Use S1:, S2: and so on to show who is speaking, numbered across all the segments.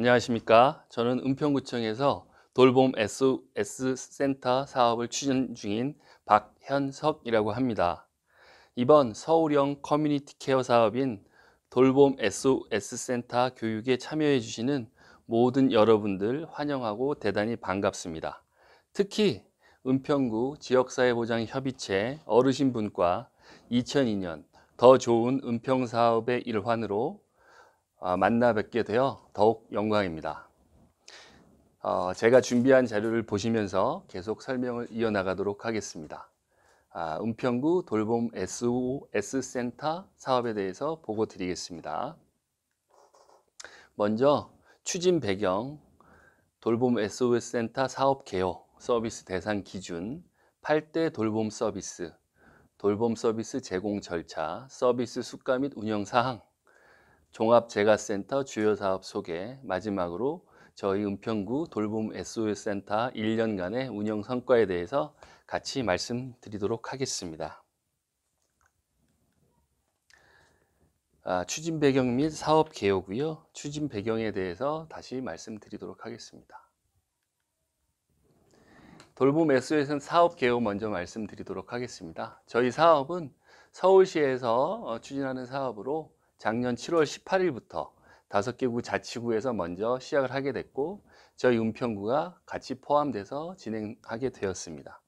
S1: 안녕하십니까. 저는 은평구청에서 돌봄 SOS 센터 사업을 추진 중인 박현석이라고 합니다. 이번 서울형 커뮤니티 케어 사업인 돌봄 SOS 센터 교육에 참여해 주시는 모든 여러분들 환영하고 대단히 반갑습니다. 특히 은평구 지역사회보장협의체 어르신분과 2002년 더 좋은 은평 사업의 일환으로 만나 뵙게 되어 더욱 영광입니다. 제가 준비한 자료를 보시면서 계속 설명을 이어나가도록 하겠습니다. 은평구 돌봄 SOS 센터 사업에 대해서 보고 드리겠습니다. 먼저 추진 배경, 돌봄 SOS 센터 사업 개요, 서비스 대상 기준, 8대 돌봄 서비스 제공 절차, 서비스 수가 및 운영 사항, 종합재가센터 주요 사업 소개, 마지막으로 저희 은평구 돌봄 SOS 센터 1년간의 운영 성과에 대해서 같이 말씀드리도록 하겠습니다. 추진 배경 및 사업 개요고요. 추진 배경에 대해서 다시 말씀드리도록 하겠습니다. 돌봄 SOS 사업 개요 먼저 말씀드리도록 하겠습니다. 저희 사업은 서울시에서 추진하는 사업으로 작년 7월 18일부터 5개구 자치구에서 먼저 시작을 하게 됐고 저희 은평구가 같이 포함돼서 진행하게 되었습니다.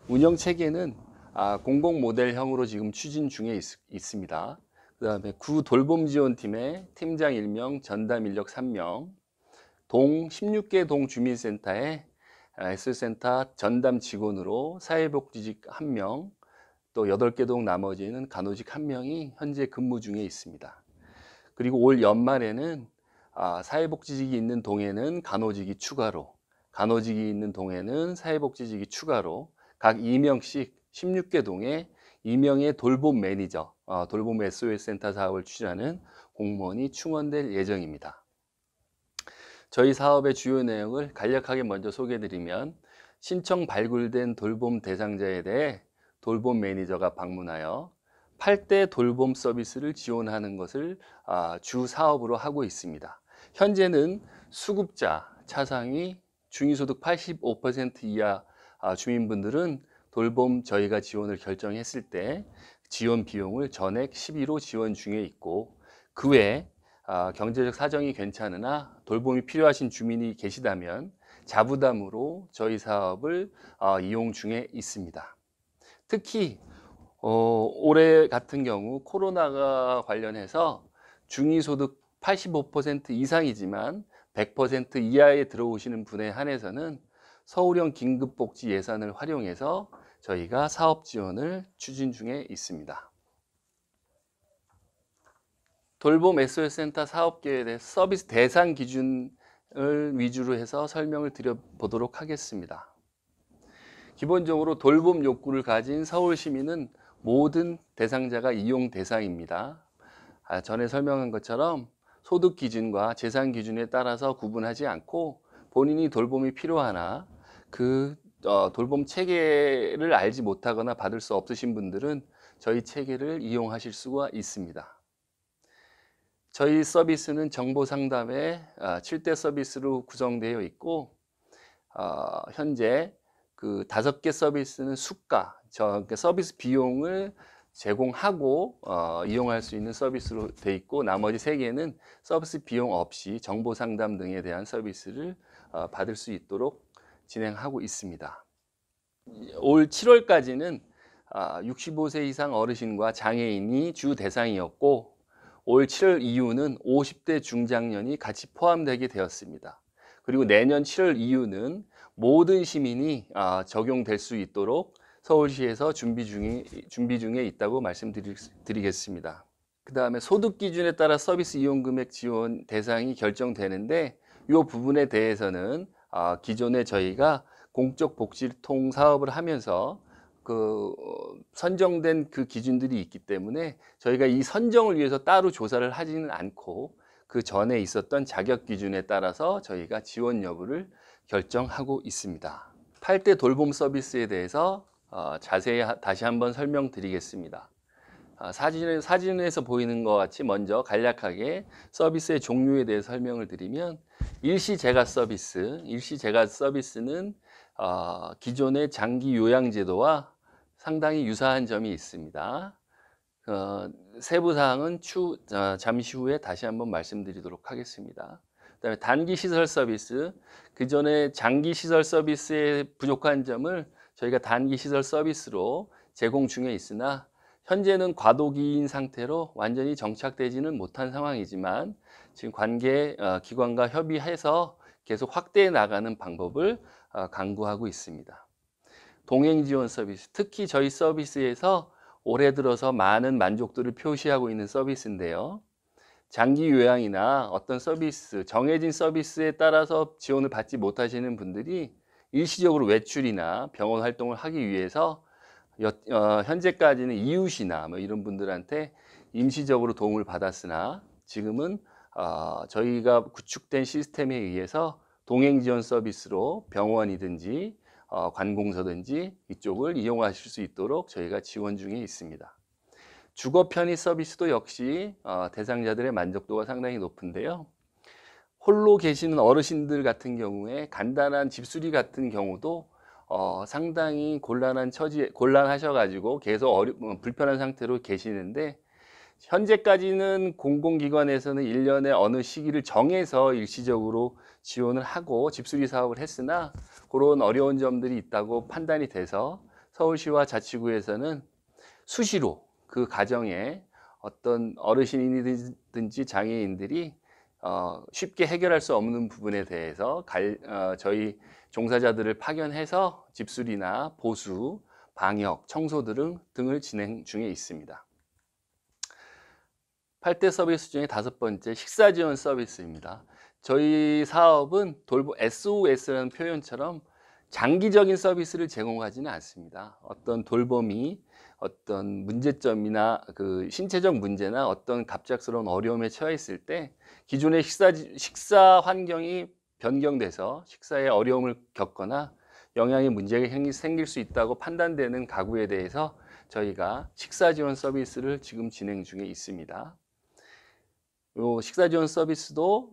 S1: 운영 체계는 공공 모델형으로 지금 추진 중에 있습니다. 그 다음에 구 돌봄 지원팀의 팀장 1명, 전담 인력 3명, 동 16개 동 주민센터에 S센터 전담 직원으로 사회복지직 1명, 또 8개 동 나머지는 간호직 1명이 현재 근무 중에 있습니다. 그리고 올 연말에는 사회복지직이 있는 동에는 간호직이 추가로, 간호직이 있는 동에는 사회복지직이 추가로 각 2명씩 16개 동에 2명의 돌봄 매니저, 돌봄 SOS 센터 사업을 추진하는 공무원이 충원될 예정입니다. 저희 사업의 주요 내용을 간략하게 먼저 소개해드리면 신청 발굴된 돌봄 대상자에 대해 돌봄 매니저가 방문하여 8대 돌봄 서비스를 지원하는 것을 주 사업으로 하고 있습니다. 현재는 수급자, 차상위, 중위소득 85% 이하 주민분들은 돌봄 저희가 지원을 결정했을 때 지원 비용을 전액 12로 지원 중에 있고 그 외에 경제적 사정이 괜찮으나 돌봄이 필요하신 주민이 계시다면 자부담으로 저희 사업을 이용 중에 있습니다. 특히 올해 같은 경우 코로나가 관련해서 중위소득 85% 이상이지만 100% 이하에 들어오시는 분에 한해서는 서울형 긴급복지 예산을 활용해서 저희가 사업 지원을 추진 중에 있습니다. 돌봄 SOS 센터 사업계에 대해 서비스 대상 기준을 위주로 해서 설명을 드려보도록 하겠습니다. 기본적으로 돌봄 욕구를 가진 서울 시민은 모든 대상자가 이용 대상입니다. 전에 설명한 것처럼 소득 기준과 재산 기준에 따라서 구분하지 않고 본인이 돌봄이 필요하나 그 돌봄 체계를 알지 못하거나 받을 수 없으신 분들은 저희 체계를 이용하실 수가 있습니다. 저희 서비스는 정보 상담의 7대 서비스로 구성되어 있고 현재 그 5개 서비스는 수가, 서비스 비용을 제공하고 이용할 수 있는 서비스로 되어 있고 나머지 3개는 서비스 비용 없이 정보 상담 등에 대한 서비스를 받을 수 있도록 진행하고 있습니다. 올 7월까지는 65세 이상 어르신과 장애인이 주 대상이었고 올 7월 이후는 50대 중장년이 같이 포함되게 되었습니다. 그리고 내년 7월 이후는 모든 시민이 적용될 수 있도록 서울시에서 준비 중에 있다고 말씀드리겠습니다. 그 다음에 소득 기준에 따라 서비스 이용 금액 지원 대상이 결정되는데 이 부분에 대해서는 기존에 저희가 공적 복지통 사업을 하면서 선정된 그 기준들이 있기 때문에 저희가 이 선정을 위해서 따로 조사를 하지는 않고 그 전에 있었던 자격 기준에 따라서 저희가 지원 여부를 결정하고 있습니다. 8대 돌봄 서비스에 대해서 자세히 다시 한번 설명드리겠습니다. 사진에서 보이는 것 같이 먼저 간략하게 서비스의 종류에 대해 설명을 드리면 일시 재가 서비스. 일시 재가 서비스는 기존의 장기 요양 제도와 상당히 유사한 점이 있습니다. 세부 사항은 잠시 후에 다시 한번 말씀드리도록 하겠습니다. 그다음에 단기 시설 서비스. 그전에 장기 시설 서비스의 부족한 점을 저희가 단기 시설 서비스로 제공 중에 있으나 현재는 과도기인 상태로 완전히 정착되지는 못한 상황이지만 지금 관계 기관과 협의해서 계속 확대해 나가는 방법을 강구하고 있습니다. 동행 지원 서비스, 특히 저희 서비스에서 올해 들어서 많은 만족도를 표시하고 있는 서비스인데요. 장기 요양이나 어떤 서비스, 정해진 서비스에 따라서 지원을 받지 못하시는 분들이 일시적으로 외출이나 병원 활동을 하기 위해서 현재까지는 이웃이나 뭐 이런 분들한테 임시적으로 도움을 받았으나 지금은 저희가 구축된 시스템에 의해서 동행 지원 서비스로 병원이든지 관공서든지 이쪽을 이용하실 수 있도록 저희가 지원 중에 있습니다. 주거 편의 서비스도 역시 대상자들의 만족도가 상당히 높은데요. 홀로 계시는 어르신들 같은 경우에 간단한 집수리 같은 경우도 상당히 곤란하셔가지고 계속 불편한 상태로 계시는데 현재까지는 공공기관에서는 1년에 어느 시기를 정해서 일시적으로 지원을 하고 집수리 사업을 했으나 그런 어려운 점들이 있다고 판단이 돼서 서울시와 자치구에서는 수시로 그 가정에 어떤 어르신이든지 장애인들이 쉽게 해결할 수 없는 부분에 대해서 저희 종사자들을 파견해서 집수리나 보수, 방역, 청소 등을 진행 중에 있습니다. 8대 서비스 중에 5번째 식사 지원 서비스입니다. 저희 사업은 SOS라는 표현처럼 장기적인 서비스를 제공하지는 않습니다. 어떤 돌봄이 어떤 문제점이나 그 신체적 문제나 어떤 갑작스러운 어려움에 처했을 때 기존의 식사 환경이 변경돼서 식사에 어려움을 겪거나 영양에 문제가 생길 수 있다고 판단되는 가구에 대해서 저희가 식사 지원 서비스를 지금 진행 중에 있습니다. 이 식사 지원 서비스도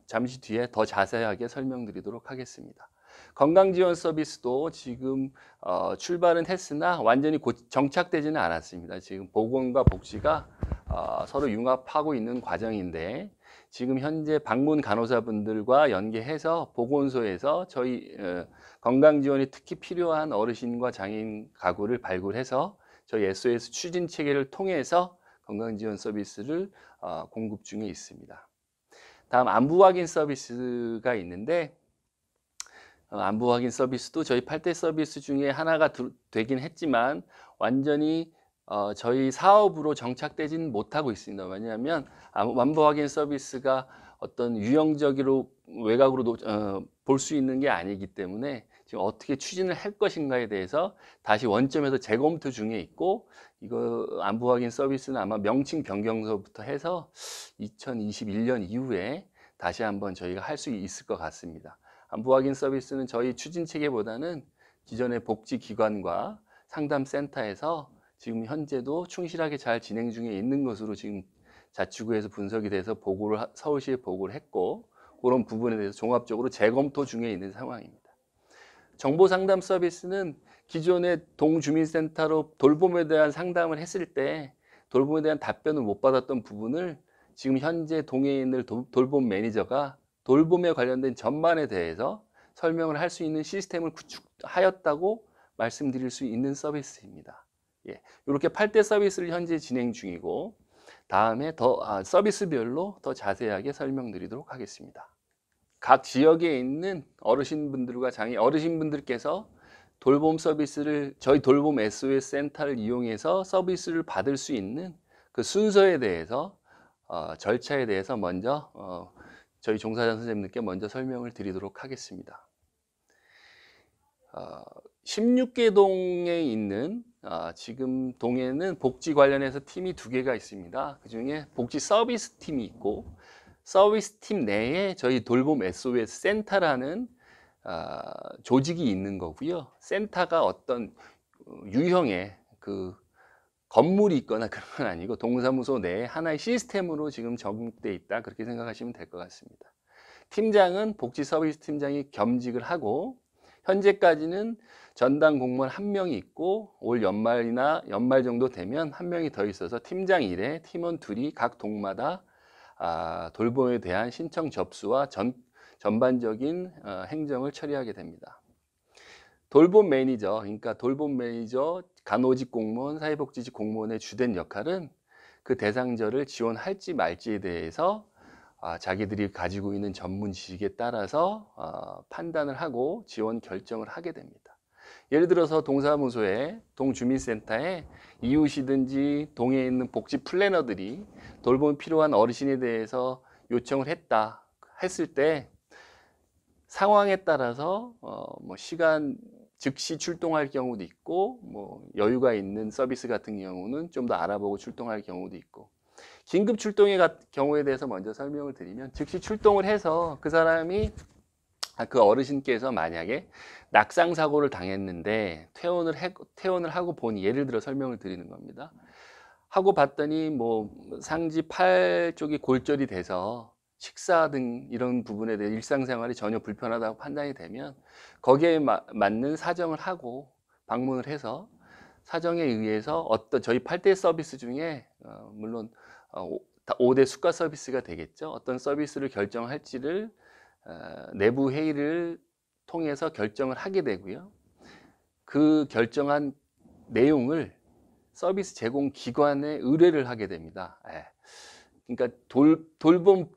S1: 잠시 뒤에 더 자세하게 설명드리도록 하겠습니다. 건강 지원 서비스도 지금 출발은 했으나 완전히 정착되지는 않았습니다. 지금 보건과 복지가 서로 융합하고 있는 과정인데 지금 현재 방문 간호사분들과 연계해서 보건소에서 저희 건강 지원이 특히 필요한 어르신과 장애인 가구를 발굴해서 저희 SOS 추진 체계를 통해서 건강 지원 서비스를 공급 중에 있습니다. 다음 안부 확인 서비스가 있는데 안부 확인 서비스도 저희 8대 서비스 중에 하나가 되긴 했지만 완전히 저희 사업으로 정착되지는 못하고 있습니다. 왜냐하면 안부 확인 서비스가 어떤 유형적으로 외곽으로 볼 수 있는 게 아니기 때문에 지금 어떻게 추진을 할 것인가에 대해서 다시 원점에서 재검토 중에 있고 이거 안부 확인 서비스는 아마 명칭 변경서부터 해서 2021년 이후에 다시 한번 저희가 할 수 있을 것 같습니다. 안부 확인 서비스는 저희 추진 체계보다는 기존의 복지기관과 상담센터에서 지금 현재도 충실하게 잘 진행 중에 있는 것으로 지금 자치구에서 분석이 돼서 서울시에 보고를 했고 그런 부분에 대해서 종합적으로 재검토 중에 있는 상황입니다. 정보상담 서비스는 기존의 동주민센터로 돌봄에 대한 상담을 했을 때 돌봄에 대한 답변을 못 받았던 부분을 지금 현재 동해에 있는 돌봄 매니저가 돌봄에 관련된 전반에 대해서 설명을 할 수 있는 시스템을 구축하였다고 말씀드릴 수 있는 서비스입니다. 예, 이렇게 8대 서비스를 현재 진행 중이고 다음에 서비스별로 더 자세하게 설명드리도록 하겠습니다. 각 지역에 있는 어르신분들과 어르신분들께서 돌봄 서비스를 저희 돌봄 SOS 센터를 이용해서 서비스를 받을 수 있는 그 순서에 대해서 절차에 대해서 먼저 저희 종사자 선생님들께 먼저 설명을 드리도록 하겠습니다. 16개 동에 있는 지금 동에는 복지 관련해서 팀이 2개가 있습니다. 그 중에 복지 서비스 팀이 있고 서비스 팀 내에 저희 돌봄 SOS 센터라는 조직이 있는 거고요. 센터가 어떤 유형의 그 건물이 있거나 그런 건 아니고 동사무소 내에 하나의 시스템으로 지금 적용돼 있다 그렇게 생각하시면 될 것 같습니다. 팀장은 복지 서비스 팀장이 겸직을 하고, 현재까지는 전담 공무원 1명이 있고 올 연말이나 연말 정도 되면 1명이 더 있어서 팀장 1에 팀원 2이 각 동마다 돌봄에 대한 신청 접수와 전반적인 행정을 처리하게 됩니다. 돌봄 매니저, 그러니까 돌봄 매니저, 간호직 공무원, 사회복지직 공무원의 주된 역할은 그 대상자를 지원할지 말지에 대해서 자기들이 가지고 있는 전문 지식에 따라서 판단을 하고 지원 결정을 하게 됩니다. 예를 들어서 동사무소에, 동주민센터에 이웃이든지 동에 있는 복지 플래너들이 돌봄이 필요한 어르신에 대해서 요청을 했을 때 상황에 따라서 뭐 시간 즉시 출동할 경우도 있고, 뭐 여유가 있는 서비스 같은 경우는 좀 더 알아보고 출동할 경우도 있고, 긴급 출동의 경우에 대해서 먼저 설명을 드리면, 즉시 출동을 해서 그 사람이 그 어르신께서 만약에 낙상 사고를 당했는데 퇴원을 하고 보니, 예를 들어 설명을 드리는 겁니다. 하고 봤더니 뭐 상지 팔 쪽이 골절이 돼서 식사 등 이런 부분에 대해 일상생활이 전혀 불편하다고 판단이 되면 거기에 맞는 사정을 하고 방문을 해서 사정에 의해서 어떤 저희 8대 서비스 중에 물론 5대 수가 서비스가 되겠죠. 어떤 서비스를 결정할지를 내부 회의를 통해서 결정을 하게 되고요. 그 결정한 내용을 서비스 제공 기관에 의뢰를 하게 됩니다. 그러니까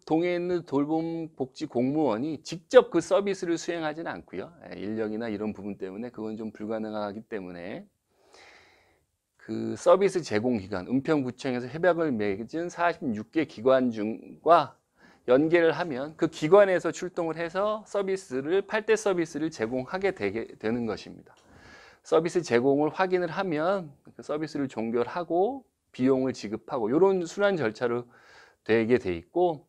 S1: 동에 있는 돌봄 복지 공무원이 직접 그 서비스를 수행하지는 않고요. 인력이나 이런 부분 때문에 그건 좀 불가능하기 때문에 그 서비스 제공 기관, 은평구청에서 협약을 맺은 46개 기관 중과 연계를 하면 그 기관에서 출동을 해서 8대 서비스를 제공하게 되는 것입니다. 서비스 제공을 확인을 하면 그 서비스를 종결하고 비용을 지급하고 이런 순환 절차로 되게 돼 있고,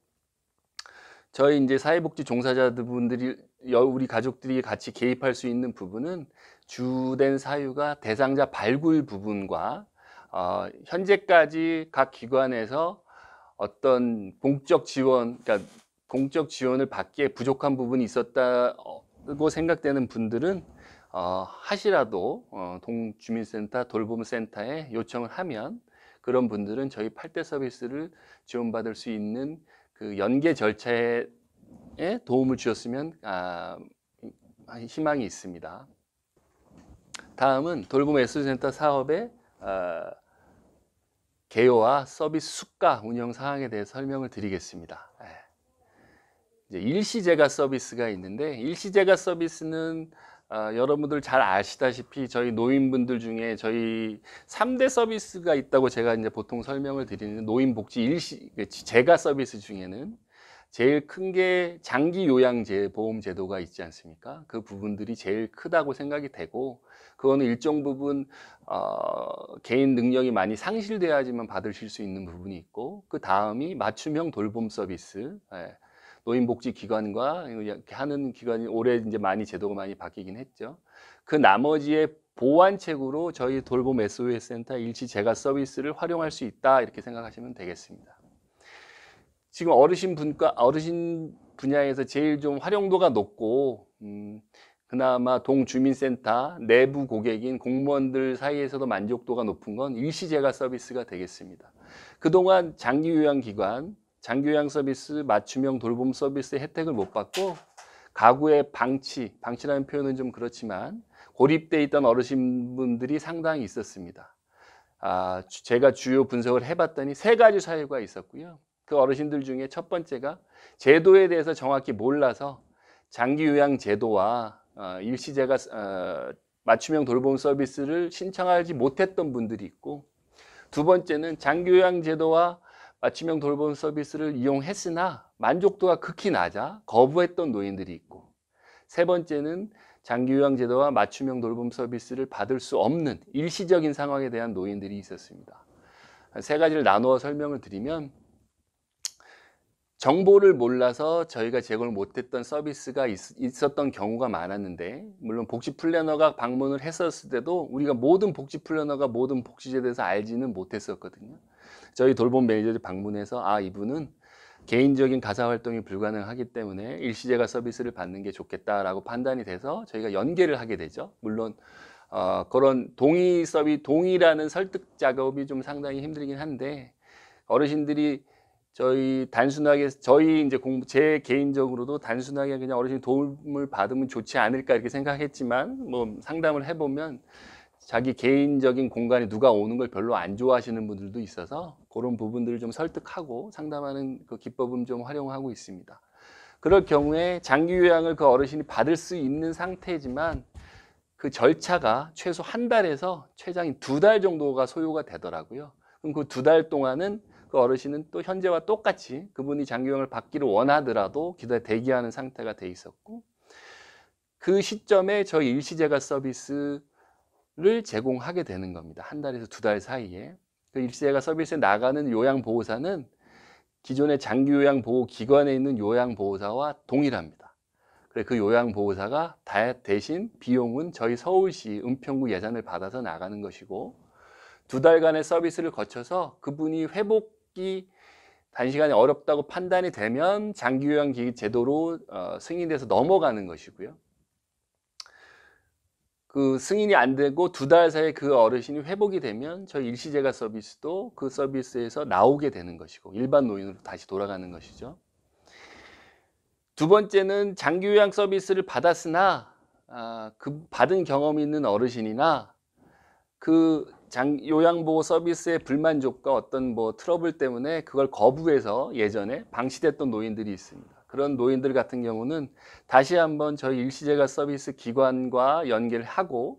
S1: 저희 이제 사회복지 종사자분들이 우리 가족들이 같이 개입할 수 있는 부분은 주된 사유가 대상자 발굴 부분과 현재까지 각 기관에서 어떤 공적 지원을 받기에 부족한 부분이 있었다고 생각되는 분들은 하시라도 동주민센터, 돌봄센터에 요청을 하면 그런 분들은 저희 8대 서비스를 지원받을 수 있는 그 연계 절차에 도움을 주셨으면 희망이 있습니다. 다음은 돌봄 SOS센터 사업의 개요와 서비스 수가 운영 사항에 대해서 설명을 드리겠습니다. 이제 일시제가 서비스가 있는데, 일시제가 서비스는 여러분들 잘 아시다시피 저희 노인분들 중에 저희 3대 서비스가 있다고 제가 이제 보통 설명을 드리는 노인복지 제가 서비스 중에는 제일 큰 게 장기 요양제 보험 제도가 있지 않습니까? 그 부분들이 제일 크다고 생각이 되고, 그거는 일정 부분 개인 능력이 많이 상실돼야지만 받으실 수 있는 부분이 있고, 그 다음이 맞춤형 돌봄 서비스, 노인복지기관과 이렇게 하는 기관이 올해 이제 많이 제도가 많이 바뀌긴 했죠. 그 나머지의 보완책으로 저희 돌봄 SOS 센터 일시 제가 서비스를 활용할 수 있다, 이렇게 생각하시면 되겠습니다. 지금 어르신 분야에서 제일 좀 활용도가 높고 그나마 동주민센터 내부 고객인 공무원들 사이에서도 만족도가 높은 건 일시제가 서비스가 되겠습니다. 그동안 장기요양기관, 장기요양 서비스, 맞춤형 돌봄 서비스의 혜택을 못 받고 가구의 방치라는 표현은 좀 그렇지만 고립돼 있던 어르신분들이 상당히 있었습니다. 제가 주요 분석을 해봤더니 3가지 사유가 있었고요. 그 어르신들 중에 첫 번째가 제도에 대해서 정확히 몰라서 장기요양 제도와 일시제가 맞춤형 돌봄 서비스를 신청하지 못했던 분들이 있고, 두 번째는 장기요양 제도와 맞춤형 돌봄 서비스를 이용했으나 만족도가 극히 낮아 거부했던 노인들이 있고, 세 번째는 장기요양 제도와 맞춤형 돌봄 서비스를 받을 수 없는 일시적인 상황에 대한 노인들이 있었습니다. 3가지를 나누어 설명을 드리면, 정보를 몰라서 저희가 제공을 못했던 서비스가 있었던 경우가 많았는데, 물론 복지 플래너가 방문을 했었을 때도 우리가 모든 복지 플래너가 모든 복지제에 대해서 알지는 못했었거든요. 저희 돌봄 매니저들이 방문해서 이분은 개인적인 가사 활동이 불가능하기 때문에 일시제가 서비스를 받는 게 좋겠다라고 판단이 돼서 저희가 연계를 하게 되죠. 물론 그런 동의라는 설득 작업이 좀 상당히 힘들긴 한데, 어르신들이 저희 이제 제 개인적으로도 단순하게 그냥 어르신 도움을 받으면 좋지 않을까 이렇게 생각했지만, 뭐 상담을 해보면 자기 개인적인 공간에 누가 오는 걸 별로 안 좋아하시는 분들도 있어서 그런 부분들을 좀 설득하고 상담하는 그 기법은 좀 활용하고 있습니다. 그럴 경우에 장기 요양을 그 어르신이 받을 수 있는 상태지만 그 절차가 최소 한 달에서 최장인 2달 정도가 소요가 되더라고요. 그럼 그 2달 동안은 그 어르신은 또 현재와 똑같이 그분이 장기 요양을 받기를 원하더라도 대기하는 상태가 돼 있었고, 그 시점에 저희 일시제가 서비스를 제공하게 되는 겁니다. 한 달에서 2달 사이에. 그 일시제가 서비스에 나가는 요양보호사는 기존의 장기요양보호기관에 있는 요양보호사와 동일합니다. 그래, 그 요양보호사가 대신 비용은 저희 서울시 은평구 예산을 받아서 나가는 것이고, 2달간의 서비스를 거쳐서 그분이 회복이 단시간에 어렵다고 판단이 되면 장기요양 제도로 승인돼서 넘어가는 것이고요. 그 승인이 안 되고 2달 사이에 그 어르신이 회복이 되면 저희 일시제가 서비스도 그 서비스에서 나오게 되는 것이고 일반 노인으로 다시 돌아가는 것이죠. 두 번째는 장기요양 서비스를 받았으나 그 받은 경험이 있는 어르신이나 그 요양보호 서비스의 불만족과 어떤 뭐 트러블 때문에 그걸 거부해서 예전에 방치됐던 노인들이 있습니다. 그런 노인들 같은 경우는 다시 한번 저희 일시제가 서비스 기관과 연계를 하고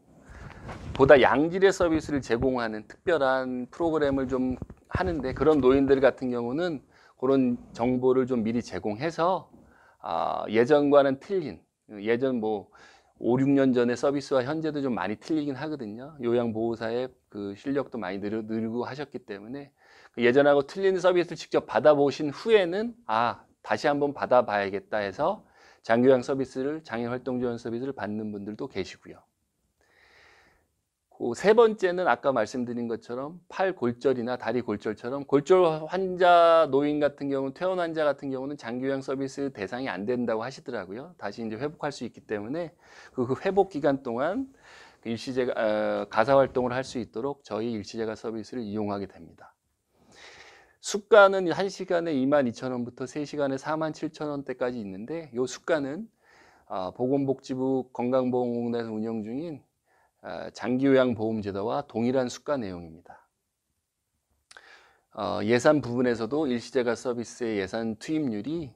S1: 보다 양질의 서비스를 제공하는 특별한 프로그램을 좀 하는데, 그런 노인들 같은 경우는 그런 정보를 좀 미리 제공해서 예전과는 틀린, 예전 뭐 5, 6년 전의 서비스와 현재도 좀 많이 틀리긴 하거든요. 요양보호사의 그 실력도 많이 늘고 하셨기 때문에 예전하고 틀린 서비스를 직접 받아보신 후에는 다시 한번 받아봐야겠다 해서 장기요양 서비스를, 장애활동지원 서비스를 받는 분들도 계시고요. 그 세 번째는 아까 말씀드린 것처럼 팔 골절이나 다리 골절처럼 골절 환자 노인 같은 경우는, 퇴원 환자 같은 경우는 장기요양 서비스 대상이 안 된다고 하시더라고요. 다시 이제 회복할 수 있기 때문에 그 회복 기간 동안 일시제가 가사 활동을 할 수 있도록 저희 일시제가 서비스를 이용하게 됩니다. 수가는 1시간에 22,000원부터 3시간에 47,000원대까지 있는데, 이 수가는 보건복지부 건강보험공단에서 운영 중인 장기요양보험제도와 동일한 수가 내용입니다. 예산 부분에서도 일시제가 서비스의 예산 투입률이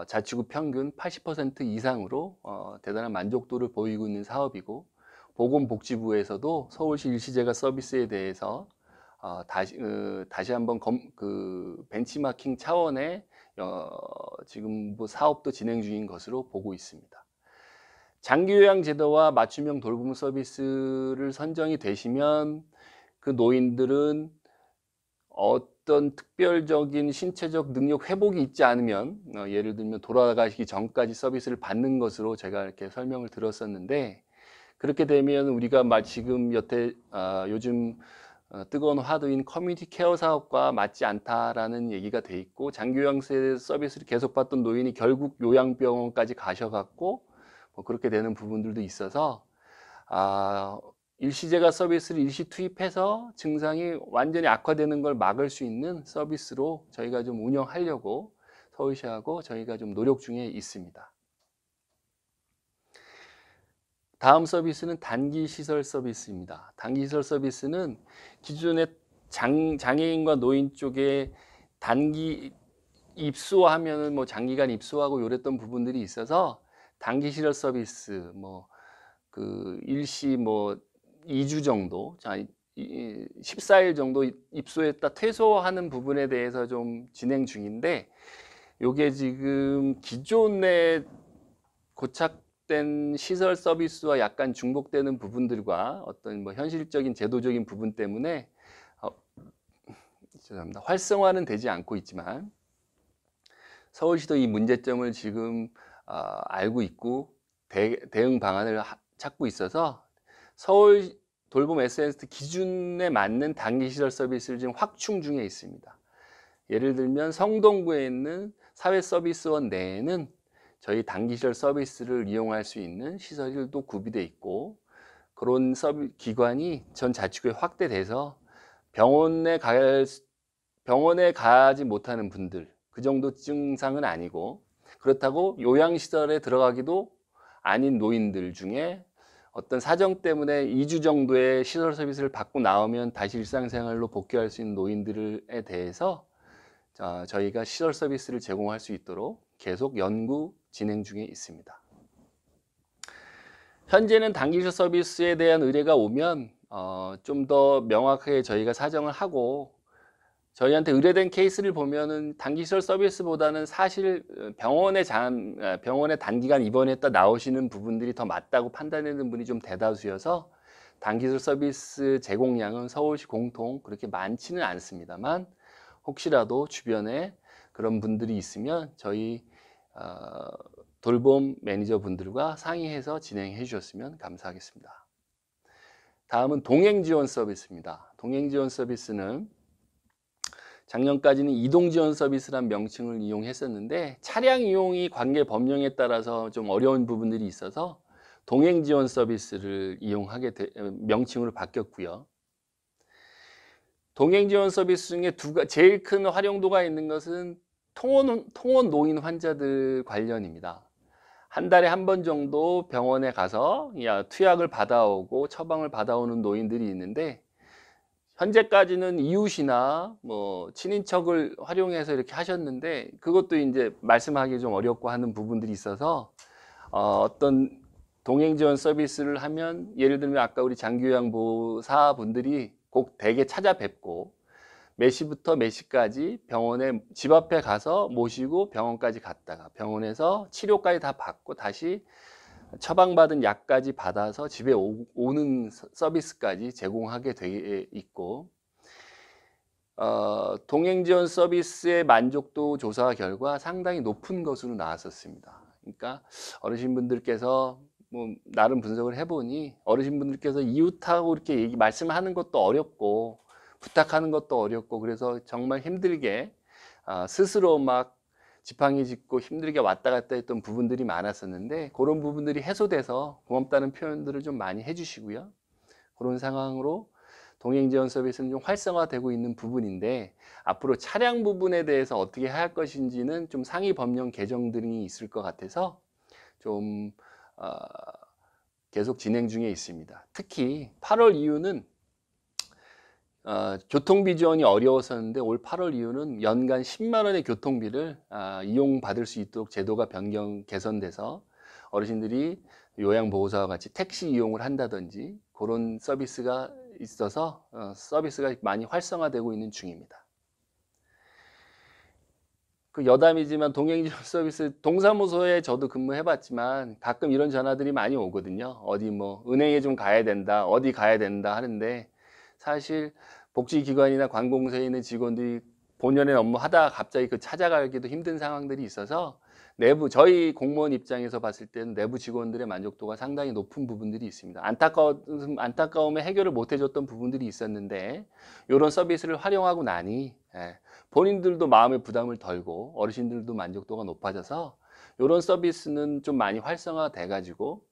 S1: 자치구 평균 80% 이상으로 대단한 만족도를 보이고 있는 사업이고, 보건복지부에서도 서울시 일시제가 서비스에 대해서 다시 한번 벤치마킹 차원의 지금 뭐 사업도 진행 중인 것으로 보고 있습니다. 장기요양 제도와 맞춤형 돌봄 서비스를 선정이 되시면 그 노인들은 어떤 특별적인 신체적 능력 회복이 있지 않으면, 예를 들면 돌아가시기 전까지 서비스를 받는 것으로 제가 이렇게 설명을 들었었는데, 그렇게 되면 우리가 지금 요즘 뜨거운 화두인 커뮤니티 케어 사업과 맞지 않다라는 얘기가 돼 있고, 장기요양 서비스를 계속 받던 노인이 결국 요양병원까지 가셔갖고 뭐 그렇게 되는 부분들도 있어서 일시제가 서비스를 일시 투입해서 증상이 완전히 악화되는 걸 막을 수 있는 서비스로 저희가 좀 운영하려고 서울시하고 저희가 좀 노력 중에 있습니다. 다음 서비스는 단기시설 서비스입니다. 단기시설 서비스는 기존의 장애인과 노인 쪽에 단기 입소하면은 뭐 장기간 입소하고 요랬던 부분들이 있어서 단기시설 서비스, 일시 2주 정도, 14일 정도 입소했다 퇴소하는 부분에 대해서 좀 진행 중인데, 요게 지금 기존에 고착된 시설 서비스와 약간 중복되는 부분들과 어떤 현실적인 제도적인 부분 때문에 죄송합니다. 활성화는 되지 않고 있지만, 서울시도 이 문제점을 지금 알고 있고 대응 방안을 찾고 있어서 서울 돌봄 SNS 기준에 맞는 단기시설 서비스를 지금 확충 중에 있습니다. 예를 들면 성동구에 있는 사회서비스원 내에는 저희 단기시설 서비스를 이용할 수 있는 시설이 또 구비되어 있고, 그런 기관이 전 자치구에 확대돼서 병원에 가지 못하는 분들, 그 정도 증상은 아니고, 그렇다고 요양시설에 들어가기도 아닌 노인들 중에 어떤 사정 때문에 2주 정도의 시설 서비스를 받고 나오면 다시 일상생활로 복귀할 수 있는 노인들에 대해서 저희가 시설 서비스를 제공할 수 있도록 계속 연구 진행 중에 있습니다. 현재는 단기시설 서비스에 대한 의뢰가 오면 좀 더 명확하게 저희가 사정을 하고, 저희한테 의뢰된 케이스를 보면은 단기시설 서비스보다는 사실 병원에 단기간 입원했다 나오시는 부분들이 더 맞다고 판단하는 분이 좀 대다수여서 단기시설 서비스 제공량은 서울시 공통 그렇게 많지는 않습니다만, 혹시라도 주변에 그런 분들이 있으면 저희 돌봄 매니저 분들과 상의해서 진행해 주셨으면 감사하겠습니다. 다음은 동행지원 서비스입니다. 동행지원 서비스는 작년까지는 이동지원 서비스란 명칭을 이용했었는데, 차량 이용이 관계 법령에 따라서 좀 어려운 부분들이 있어서 동행지원 서비스를 명칭으로 바뀌었고요. 동행지원 서비스 중에 제일 큰 활용도가 있는 것은 통원 노인 환자들 관련입니다. 한 달에 한 번 정도 병원에 가서 투약을 받아오고 처방을 받아오는 노인들이 있는데, 현재까지는 이웃이나 친인척을 활용해서 이렇게 하셨는데, 그것도 이제 말씀하기 좀 어렵고 하는 부분들이 있어서 어떤 동행지원 서비스를 하면, 예를 들면 아까 우리 장기요양보호사 분들이 꼭 댁에 찾아뵙고 몇 시부터 몇 시까지 병원에 집 앞에 가서 모시고 병원까지 갔다가 병원에서 치료까지 다 받고 다시 처방받은 약까지 받아서 집에 오는 서비스까지 제공하게 돼 있고, 동행지원 서비스의 만족도 조사 결과 상당히 높은 것으로 나왔었습니다. 그러니까 어르신분들께서 나름 분석을 해보니, 어르신분들께서 이웃하고 이렇게 말씀하는 것도 어렵고 부탁하는 것도 어렵고, 그래서 정말 힘들게 스스로 막 지팡이 짚고 힘들게 왔다 갔다 했던 부분들이 많았었는데, 그런 부분들이 해소돼서 고맙다는 표현들을 좀 많이 해주시고요. 그런 상황으로 동행지원 서비스는 좀 활성화되고 있는 부분인데, 앞으로 차량 부분에 대해서 어떻게 할 것인지는 좀 상위 법령 개정 등이 있을 것 같아서 좀 계속 진행 중에 있습니다. 특히 8월 이후는 교통비 지원이 어려웠었는데, 올 8월 이후는 연간 10만 원의 교통비를 이용받을 수 있도록 제도가 개선돼서 어르신들이 요양보호사와 같이 택시 이용을 한다든지 그런 서비스가 있어서 서비스가 많이 활성화되고 있는 중입니다. 그 여담이지만 동행지원 서비스 동사무소에 저도 근무해봤지만 가끔 이런 전화들이 많이 오거든요. 어디 은행에 좀 가야 된다, 어디 가야 된다 하는데, 사실 복지기관이나 관공서에 있는 직원들이 본연의 업무 하다가 갑자기 찾아가기도 힘든 상황들이 있어서 저희 공무원 입장에서 봤을 때는 내부 직원들의 만족도가 상당히 높은 부분들이 있습니다. 안타까움에 해결을 못 해줬던 부분들이 있었는데, 이런 서비스를 활용하고 나니 본인들도 마음의 부담을 덜고 어르신들도 만족도가 높아져서 이런 서비스는 좀 많이 활성화돼 가지고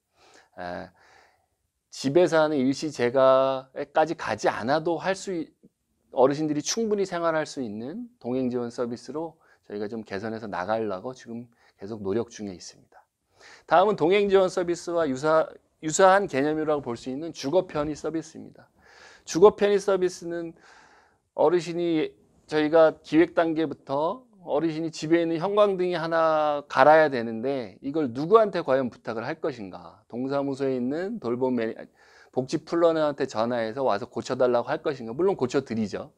S1: 집에서 하는 일시재가까지 가지 않아도 어르신들이 충분히 생활할 수 있는 동행지원 서비스로 저희가 좀 개선해서 나가려고 지금 계속 노력 중에 있습니다. 다음은 동행지원 서비스와 유사한 개념이라고 볼 수 있는 주거편의 서비스입니다. 주거편의 서비스는 저희가 기획 단계부터 어르신이 집에 있는 형광등이 하나 갈아야 되는데, 이걸 누구한테 과연 부탁을 할 것인가? 동사무소에 있는 복지 플러너한테 전화해서 와서 고쳐달라고 할 것인가? 물론 고쳐드리죠.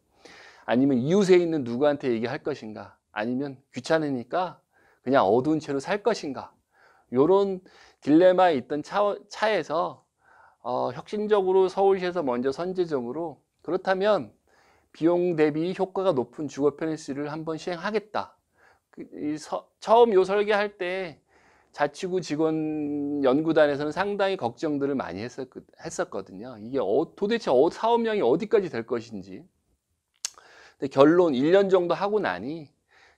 S1: 아니면 이웃에 있는 누구한테 얘기할 것인가? 아니면 귀찮으니까 그냥 어두운 채로 살 것인가? 이런 딜레마에 있던 차에서 혁신적으로 서울시에서 먼저 선제적으로, 그렇다면 비용 대비 효과가 높은 주거 편의시를 한번 시행하겠다. 처음 요 설계할 때 자치구 직원 연구단에서는 상당히 걱정들을 많이 했었거든요. 이게 도대체 사업량이 어디까지 될 것인지. 근데 결론 1년 정도 하고 나니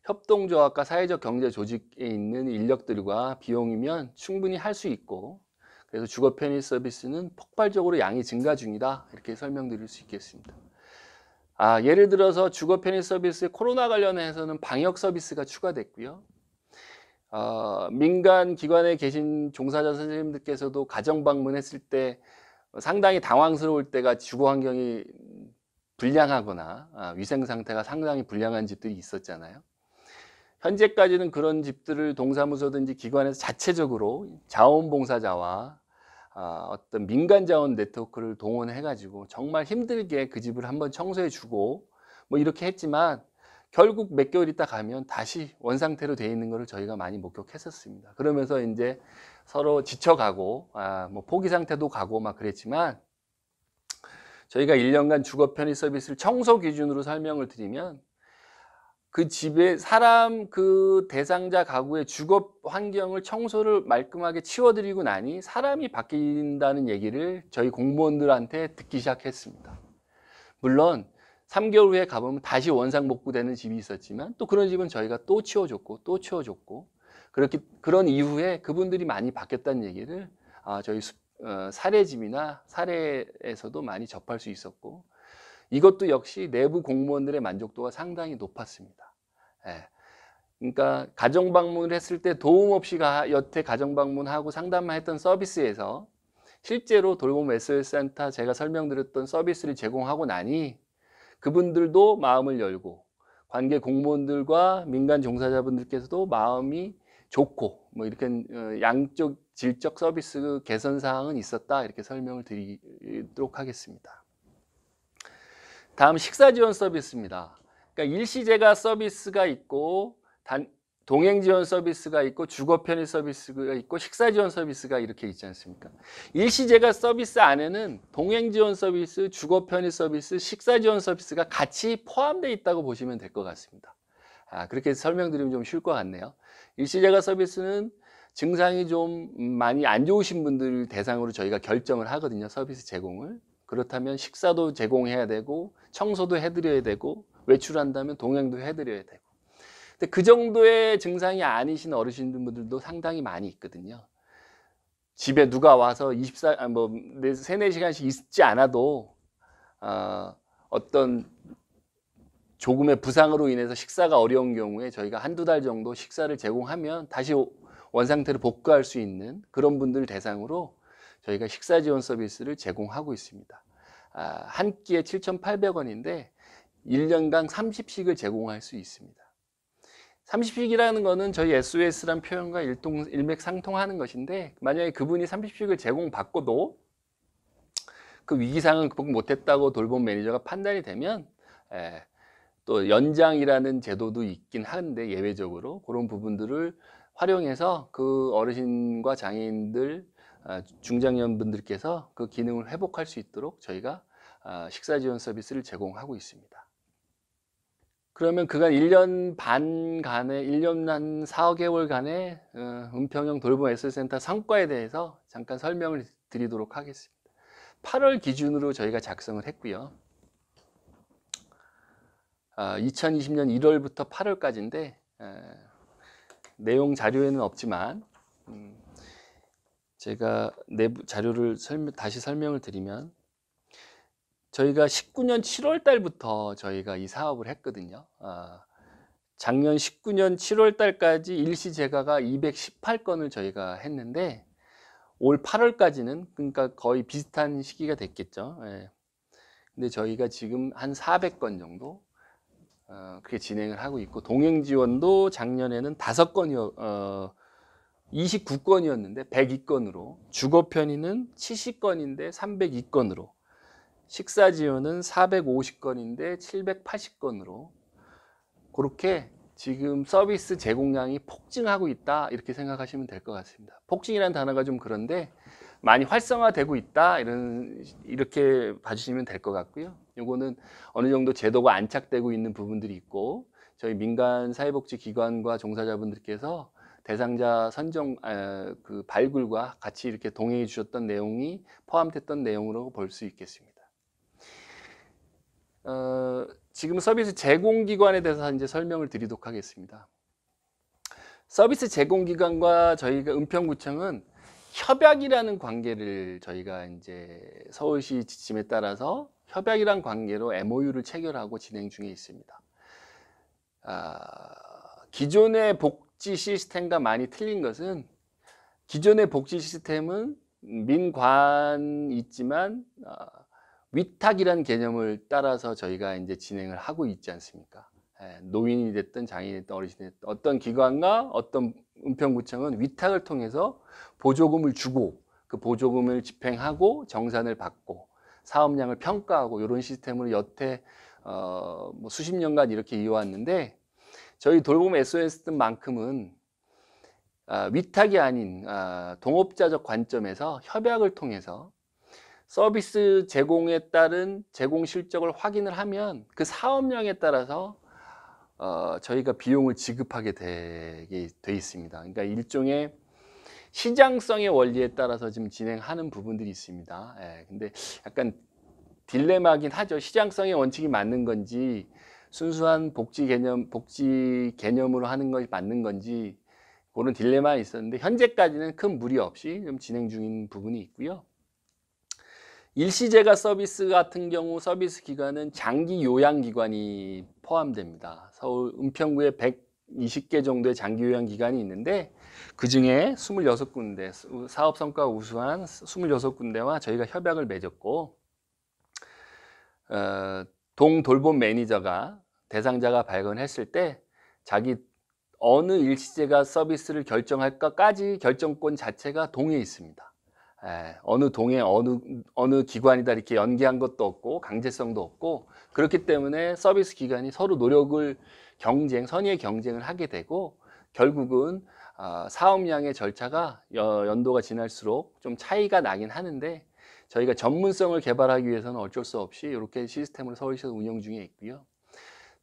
S1: 협동조합과 사회적 경제 조직에 있는 인력들과 비용이면 충분히 할 수 있고, 그래서 주거 편의 서비스는 폭발적으로 양이 증가 중이다, 이렇게 설명드릴 수 있겠습니다. 예를 들어서 주거 편의 서비스에 코로나 관련해서는 방역 서비스가 추가됐고요. 민간 기관에 계신 종사자 선생님들께서도 가정 방문했을 때 상당히 당황스러울 때가 주거 환경이 불량하거나 위생 상태가 상당히 불량한 집들이 있었잖아요. 현재까지는 그런 집들을 동사무소든지 기관에서 자체적으로 자원봉사자와 어떤 민간 자원 네트워크를 동원해 가지고 정말 힘들게 그 집을 한번 청소해 주고 뭐 이렇게 했지만, 결국 몇 개월 있다 가면 다시 원상태로 되어 있는 것을 저희가 많이 목격했었습니다. 그러면서 이제 서로 지쳐가고 뭐 포기 상태도 가고 막 그랬지만, 저희가 1년간 주거 편의 서비스를 청소 기준으로 설명을 드리면, 그 집에 사람, 그 대상자 가구의 주거 환경을 청소를 말끔하게 치워드리고 나니 사람이 바뀐다는 얘기를 저희 공무원들한테 듣기 시작했습니다. 물론 3개월 후에 가보면 다시 원상복구되는 집이 있었지만, 또 그런 집은 저희가 또 치워줬고 또 치워줬고, 그런 이후에 그분들이 많이 바뀌었다는 얘기를 저희 사례집이나 사례에서도 많이 접할 수 있었고, 이것도 역시 내부 공무원들의 만족도가 상당히 높았습니다. 그러니까 가정 방문을 했을 때 도움 없이 여태 가정 방문하고 상담만 했던 서비스에서 실제로 돌봄 SOS 센터 제가 설명드렸던 서비스를 제공하고 나니 그분들도 마음을 열고, 관계 공무원들과 민간 종사자분들께서도 마음이 좋고, 뭐 이렇게 양쪽 질적 서비스 개선 사항은 있었다, 이렇게 설명을 드리도록 하겠습니다. 다음 식사 지원 서비스입니다. 그러니까 일시제가 서비스가 있고, 동행 지원 서비스가 있고, 주거 편의 서비스가 있고, 식사 지원 서비스가 이렇게 있지 않습니까? 일시제가 서비스 안에는 동행 지원 서비스, 주거 편의 서비스, 식사 지원 서비스가 같이 포함되어 있다고 보시면 될 것 같습니다. 그렇게 설명드리면 좀 쉬울 것 같네요. 일시제가 서비스는 증상이 좀 많이 안 좋으신 분들 대상으로 저희가 결정을 하거든요, 서비스 제공을. 그렇다면 식사도 제공해야 되고, 청소도 해드려야 되고, 외출한다면 동행도 해드려야 되고. 근데 그 정도의 증상이 아니신 어르신분들도 상당히 많이 있거든요. 집에 누가 와서 3, 4시간씩 있지 않아도 어떤 조금의 부상으로 인해서 식사가 어려운 경우에 저희가 한두 달 정도 식사를 제공하면 다시 원상태로 복구할 수 있는 그런 분들 대상으로 저희가 식사 지원 서비스를 제공하고 있습니다. 한 끼에 7,800원인데 1년간 30식을 제공할 수 있습니다. 30식이라는 거는 저희 SOS란 표현과 일맥상통하는 것인데, 만약에 그분이 30식을 제공받고도 그 위기상황을 극복 못했다고 돌봄 매니저가 판단이 되면 또 연장이라는 제도도 있긴 한데, 예외적으로 그런 부분들을 활용해서 그 어르신과 장애인들, 중장년분들께서 그 기능을 회복할 수 있도록 저희가 식사 지원 서비스를 제공하고 있습니다. 그러면 그간 1년 반간의 1년 한 4개월간의 은평형 돌봄 SOS센터 성과에 대해서 잠깐 설명을 드리도록 하겠습니다. 8월 기준으로 저희가 작성을 했고요. 2020년 1월부터 8월까지인데 내용 자료에는 없지만 제가 내부 자료를 다시 설명을 드리면, 저희가 19년 7월 달부터 저희가 이 사업을 했거든요. 작년 19년 7월 달까지 일시제가가 218건을 저희가 했는데, 올 8월까지는 그러니까 거의 비슷한 시기가 됐겠죠. 근데 저희가 지금 한 400건 정도 그렇게 진행을 하고 있고, 동행 지원도 작년에는 29건이었는데 102건으로, 주거 편의는 70건인데 302건으로, 식사 지원은 450건인데 780건으로, 그렇게 지금 서비스 제공량이 폭증하고 있다, 이렇게 생각하시면 될 것 같습니다. 폭증이라는 단어가 좀 그런데 많이 활성화되고 있다, 이렇게 봐주시면 될 것 같고요. 요거는 어느 정도 제도가 안착되고 있는 부분들이 있고, 저희 민간 사회복지기관과 종사자분들께서 대상자 선정, 그 발굴과 같이 이렇게 동행해 주셨던 내용이 포함됐던 내용으로 볼 수 있겠습니다. 지금 서비스 제공기관에 대해서 이제 설명을 드리도록 하겠습니다. 서비스 제공기관과 저희가 은평구청은 협약이라는 관계를 저희가 이제 서울시 지침에 따라서 협약이란 관계로 MOU를 체결하고 진행 중에 있습니다. 기존의 복지 시스템과 많이 틀린 것은 기존의 복지 시스템은 민관이 있지만 위탁이라는 개념을 따라서 저희가 이제 진행을 하고 있지 않습니까? 노인이 됐든 장애인이 됐든 어르신이 됐든 어떤 기관과 어떤 은평구청은 위탁을 통해서 보조금을 주고 그 보조금을 집행하고 정산을 받고 사업량을 평가하고 이런 시스템으로 여태 뭐 수십 년간 이렇게 이어왔는데 저희 돌봄 SOS만큼은 위탁이 아닌 동업자적 관점에서 협약을 통해서 서비스 제공에 따른 제공 실적을 확인을 하면 그 사업량에 따라서 저희가 비용을 지급하게 되게 돼 있습니다. 그러니까 일종의 시장성의 원리에 따라서 지금 진행하는 부분들이 있습니다. 근데 약간 딜레마긴 하죠. 시장성의 원칙이 맞는 건지 순수한 복지 개념으로 하는 것이 맞는 건지 그런 딜레마가 있었는데 현재까지는 큰 무리 없이 좀 진행 중인 부분이 있고요. 일시재가 서비스 같은 경우 서비스 기관은 장기 요양기관이 포함됩니다. 서울 은평구에 120개 정도의 장기 요양기관이 있는데 그 중에 26군데, 사업 성과가 우수한 26군데와 저희가 협약을 맺었고 동돌봄 매니저가 대상자가 발견했을 때 자기 어느 일시재가 서비스를 결정할까까지 결정권 자체가 동에 있습니다. 어느 동에 어느 기관이다 이렇게 연계한 것도 없고 강제성도 없고 그렇기 때문에 서비스 기관이 서로 노력을 선의의 경쟁을 하게 되고 결국은 사업량의 절차가 연도가 지날수록 좀 차이가 나긴 하는데 저희가 전문성을 개발하기 위해서는 어쩔 수 없이 이렇게 시스템을 서울시에서 운영 중에 있고요.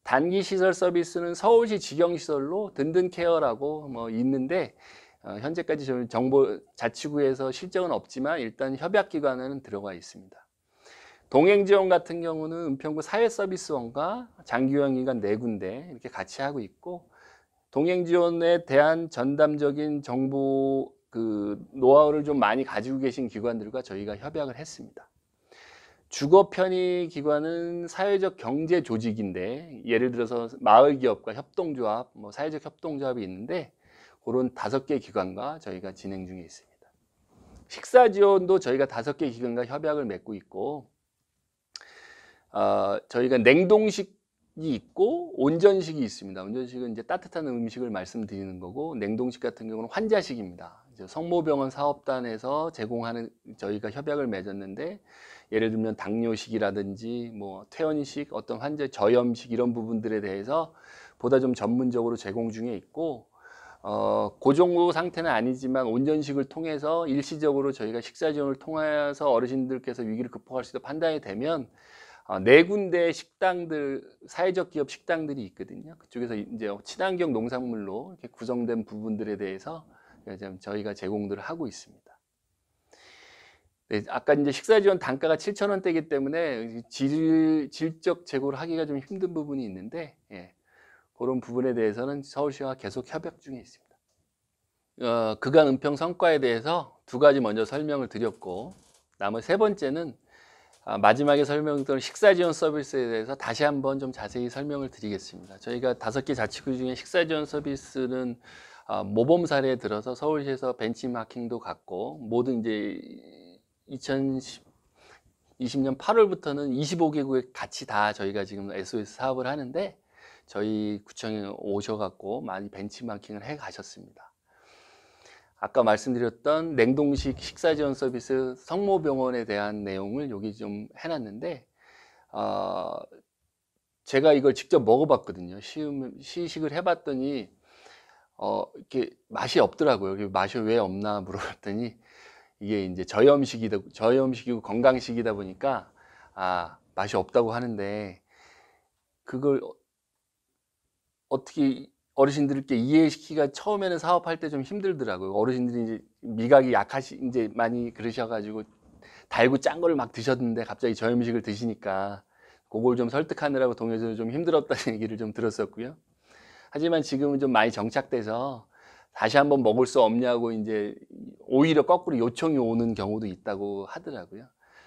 S1: 단기 시설 서비스는 서울시 직영시설로 든든케어라고 뭐 있는데 현재까지 저희 정보 자치구에서 실적은 없지만 일단 협약기관에는 들어가 있습니다. 동행지원 같은 경우는 은평구 사회서비스원과 장기요양기관 4군데 이렇게 같이 하고 있고 동행지원에 대한 전담적인 정보 노하우를 좀 많이 가지고 계신 기관들과 저희가 협약을 했습니다. 주거편의 기관은 사회적 경제 조직인데 예를 들어서 마을기업과 협동조합, 뭐 사회적 협동조합이 있는데 그런 5개 기관과 저희가 진행 중에 있습니다. 식사 지원도 저희가 5개 기관과 협약을 맺고 있고 저희가 냉동식이 있고 온전식이 있습니다. 온전식은 이제 따뜻한 음식을 말씀드리는 거고 냉동식 같은 경우는 환자식입니다. 이제 성모병원 사업단에서 제공하는 저희가 협약을 맺었는데 예를 들면 당뇨식이라든지 뭐 퇴원식, 어떤 환자 저염식 이런 부분들에 대해서 보다 좀 전문적으로 제공 중에 있고 그 정도 상태는 아니지만 온전식을 통해서 일시적으로 저희가 식사 지원을 통해서 어르신들께서 위기를 극복할 수 있도록 판단이 되면 4군데 식당들, 사회적 기업 식당들이 있거든요. 그쪽에서 이제 친환경 농산물로 이렇게 구성된 부분들에 대해서 저희가 제공들을 하고 있습니다. 네, 아까 이제 식사 지원 단가가 7,000원대이기 때문에 질적 제고를 하기가 좀 힘든 부분이 있는데 그런 부분에 대해서는 서울시와 계속 협약 중에 있습니다. 그간 은평 성과에 대해서 2가지 먼저 설명을 드렸고 나머지 3번째는 마지막에 설명드린 식사 지원 서비스에 대해서 다시 한번 좀 자세히 설명을 드리겠습니다. 저희가 5개 자치구 중에 식사 지원 서비스는 모범 사례에 들어서 서울시에서 벤치마킹도 갖고 모든 이제 2020년 8월부터는 25개국에 같이 다 저희가 지금 SOS 사업을 하는데 저희 구청에 오셔갖고 많이 벤치마킹을 해 가셨습니다. 아까 말씀드렸던 냉동식 식사 지원 서비스 성모병원에 대한 내용을 여기 좀 해놨는데 제가 이걸 직접 먹어봤거든요. 시식을 해봤더니 이렇게 맛이 없더라고요. 맛이 왜 없나 물어봤더니 이게 이제 저염식이고 건강식이다 보니까 맛이 없다고 하는데 그걸 어떻게 어르신들께 이해시키기가 처음에는 사업할 때 좀 힘들더라고요. 어르신들이 이제 미각이 이제 많이 그러셔가지고 달고 짠 걸 막 드셨는데 갑자기 저염식을 드시니까 그걸 좀 설득하느라고 동에서 좀 힘들었다는 얘기를 좀 들었었고요. 하지만 지금은 좀 많이 정착돼서 다시 한번 먹을 수 없냐고 이제 오히려 거꾸로 요청이 오는 경우도 있다고 하더라고요.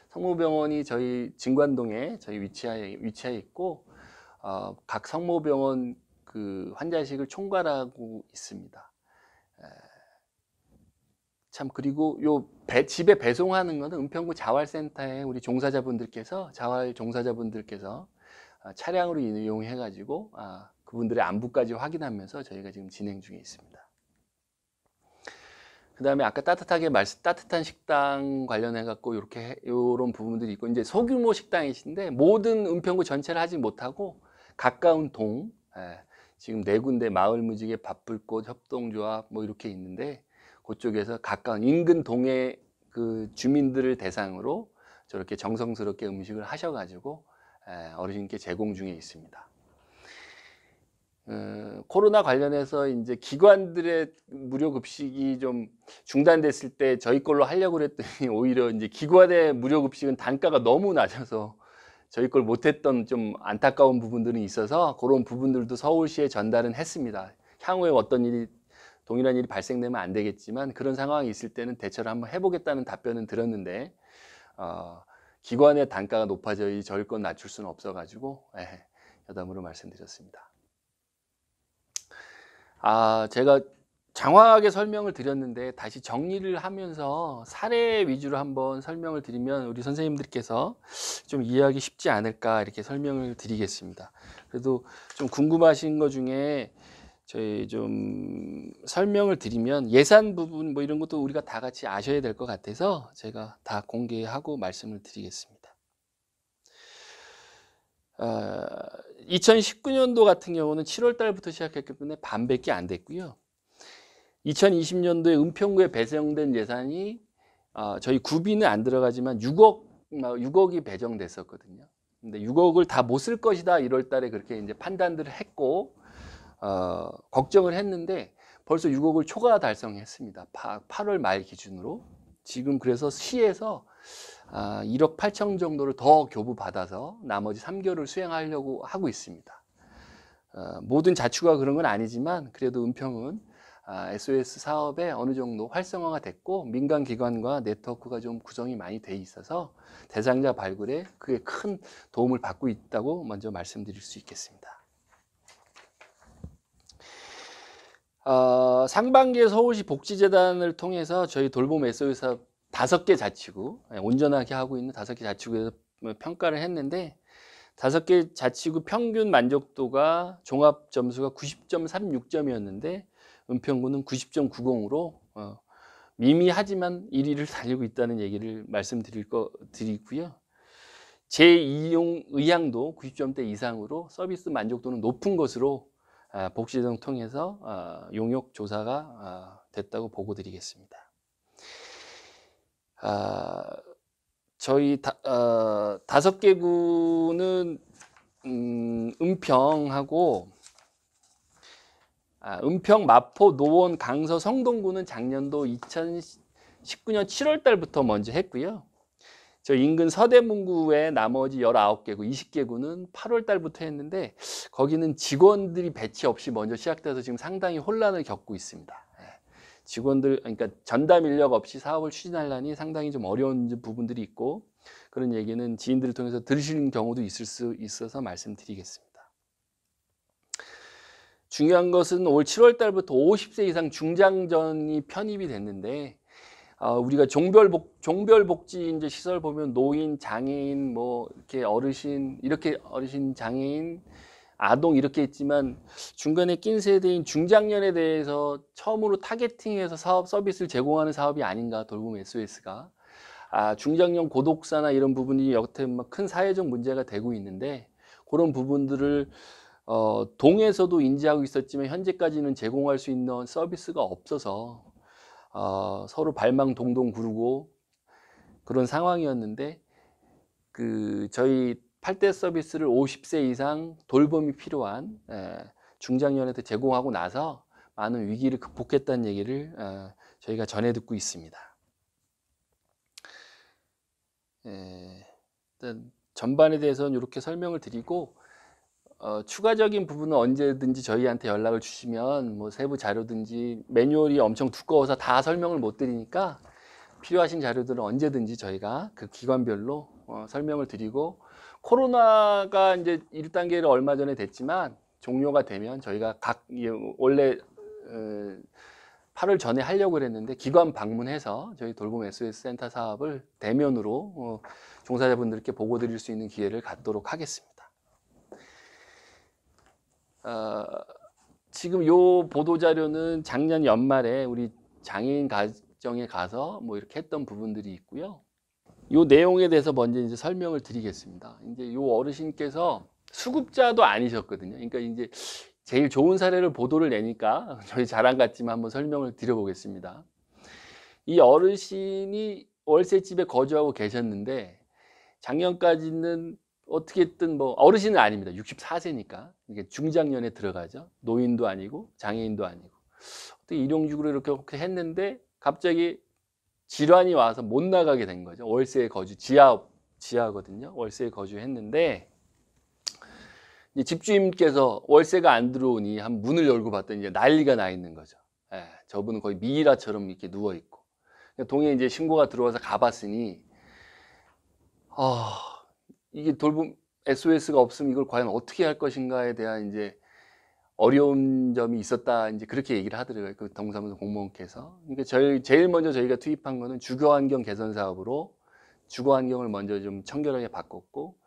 S1: 성모병원이 저희 진관동에 저희 위치해 있고 각 성모병원 그 환자식을 총괄하고 있습니다. 참 그리고 집에 배송하는 거는 은평구 자활센터에 우리 자활 종사자분들께서 차량으로 이용해 가지고 그분들의 안부까지 확인하면서 저희가 지금 진행 중에 있습니다. 그 다음에 아까 따뜻한 식당 관련해 갖고 요런 부분들이 있고, 이제 소규모 식당이신데 모든 은평구 전체를 하지 못하고 가까운 동, 지금 4군데 마을무지개, 밥불꽃, 협동조합 뭐 이렇게 있는데 그쪽에서 가까운 인근 동의 그 주민들을 대상으로 저렇게 정성스럽게 음식을 하셔가지고 어르신께 제공 중에 있습니다. 코로나 관련해서 이제 기관들의 무료 급식이 좀 중단됐을 때 저희 걸로 하려고 그랬더니 오히려 이제 기관의 무료 급식은 단가가 너무 낮아서 저희 걸 못했던 좀 안타까운 부분들이 있어서 그런 부분들도 서울시에 전달은 했습니다. 향후에 동일한 일이 발생되면 안 되겠지만 그런 상황이 있을 때는 대처를 한번 해보겠다는 답변은 들었는데 기관의 단가가 높아져야 저희 건 낮출 수는 없어가지고 여담으로 말씀드렸습니다. 제가 장황하게 설명을 드렸는데 다시 정리를 하면서 사례 위주로 한번 설명을 드리면 우리 선생님들께서 좀 이해하기 쉽지 않을까 이렇게 설명을 드리겠습니다. 그래도 좀 궁금하신 것 중에 저희 좀 설명을 드리면 예산 부분 뭐 이런 것도 우리가 다 같이 아셔야 될 것 같아서 제가 다 공개하고 말씀을 드리겠습니다. 2019년도 같은 경우는 7월 달부터 시작했기 때문에 반밖에 안 됐고요. 2020년도에 은평구에 배정된 예산이 저희 구비는 안 들어가지만 6억이 배정됐었거든요. 근데 6억을 다 못 쓸 것이다 1월 달에 그렇게 이제 판단들을 했고 걱정을 했는데 벌써 6억을 초과 달성했습니다. 8월 말 기준으로. 지금 그래서 시에서 1억 8천 정도를 더 교부받아서 나머지 3개월을 수행하려고 하고 있습니다. 모든 자치구가 그런 건 아니지만 그래도 은평은 SOS 사업에 어느 정도 활성화가 됐고 민간기관과 네트워크가 좀 구성이 많이 돼 있어서 대상자 발굴에 그게 큰 도움을 받고 있다고 먼저 말씀드릴 수 있겠습니다. 상반기에 서울시 복지재단을 통해서 저희 돌봄 SOS 사업 5개 자치구, 온전하게 하고 있는 5개 자치구에서 평가를 했는데 5개 자치구 평균 만족도가 종합 점수가 90.36점이었는데 은평구는 90.90으로 미미하지만 1위를 달리고 있다는 얘기를 드리고요. 재이용 의향도 90점대 이상으로 서비스 만족도는 높은 것으로 복지재단을 통해서 용역 조사가 됐다고 보고 드리겠습니다. 저희 5개 구는 은평하고 은평, 마포, 노원, 강서, 성동구는 작년도 2019년 7월 달부터 먼저 했고요. 저 인근 서대문구의 나머지 19개구, 20개구는 8월 달부터 했는데 거기는 직원들이 배치 없이 먼저 시작돼서 지금 상당히 혼란을 겪고 있습니다. 직원들, 그러니까 전담 인력 없이 사업을 추진하려니 상당히 좀 어려운 부분들이 있고 그런 얘기는 지인들을 통해서 들으시는 경우도 있을 수 있어서 말씀드리겠습니다. 중요한 것은 올 7월 달부터 50세 이상 중장전이 편입이 됐는데 우리가 종별복지 이제 시설 보면 노인, 장애인, 뭐 이렇게 어르신, 장애인, 아동 이렇게 있지만 중간에 낀 세대인 중장년에 대해서 처음으로 타겟팅해서 서비스를 제공하는 사업이 아닌가 돌봄 SOS가 중장년 고독사나 이런 부분이 여태 큰 사회적 문제가 되고 있는데 그런 부분들을 동에서도 인지하고 있었지만 현재까지는 제공할 수 있는 서비스가 없어서 서로 발망동동 구르고 그런 상황이었는데 저희 8대 서비스를 50세 이상 돌봄이 필요한 중장년한테 제공하고 나서 많은 위기를 극복했다는 얘기를 저희가 전해 듣고 있습니다. 일단 전반에 대해서는 이렇게 설명을 드리고 추가적인 부분은 언제든지 저희한테 연락을 주시면 뭐 세부 자료든지 매뉴얼이 엄청 두꺼워서 다 설명을 못 드리니까 필요하신 자료들은 언제든지 저희가 그 기관별로 설명을 드리고 코로나가 이제 1단계를 얼마 전에 됐지만 종료가 되면 저희가 원래 8월 전에 하려고 그랬는데 기관 방문해서 저희 돌봄 SOS 센터 사업을 대면으로 종사자분들께 보고 드릴 수 있는 기회를 갖도록 하겠습니다. 지금 요 보도자료는 작년 연말에 우리 장애인 가정에 가서 뭐 이렇게 했던 부분들이 있고요. 요 내용에 대해서 먼저 이제 설명을 드리겠습니다. 이제 요 어르신께서 수급자도 아니셨거든요. 그러니까 이제 제일 좋은 사례를 보도를 내니까 저희 자랑 같지만 한번 설명을 드려보겠습니다. 이 어르신이 월세집에 거주하고 계셨는데 작년까지는 어떻게든 뭐 어르신은 아닙니다. 64세니까 이게 중장년에 들어가죠. 노인도 아니고 장애인도 아니고 어떻게 일용직으로 이렇게 했는데 갑자기 질환이 와서 못 나가게 된 거죠. 월세에 거주 지하거든요. 월세에 거주했는데 집주인께서 월세가 안 들어오니 한 문을 열고 봤더니 이제 난리가 나 있는 거죠. 저분은 거의 미이라처럼 이렇게 누워 있고 동에 이제 신고가 들어와서 가봤으니 이게 돌봄 SOS가 없으면 이걸 과연 어떻게 할 것인가에 대한 이제 어려운 점이 있었다 이제 그렇게 얘기를 하더라고요. 그 동사무소 공무원께서. 그러니까 제일 먼저 저희가 투입한 거는 주거 환경 개선 사업으로 주거 환경을 먼저 좀 청결하게 바꿨고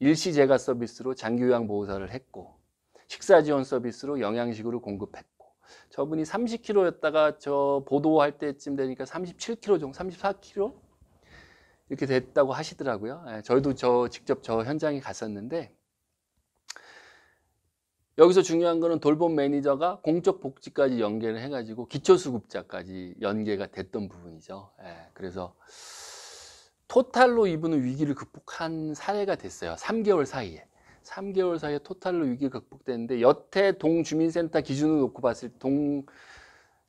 S1: 일시 재가 서비스로 장기 요양 보호사를 했고 식사 지원 서비스로 영양식으를 공급했고 저분이 30kg였다가 저 보도할 때쯤 되니까 37kg 정도, 34kg 이렇게 됐다고 하시더라고요. 저희도 직접 저 현장에 갔었는데 여기서 중요한 거는 돌봄 매니저가 공적 복지까지 연계를 해가지고 기초수급자까지 연계가 됐던 부분이죠. 그래서 토탈로 이분은 위기를 극복한 사례가 됐어요. 3개월 사이에. 3개월 사이에 토탈로 위기가 극복됐는데 여태 동주민센터 기준으로 놓고 봤을 때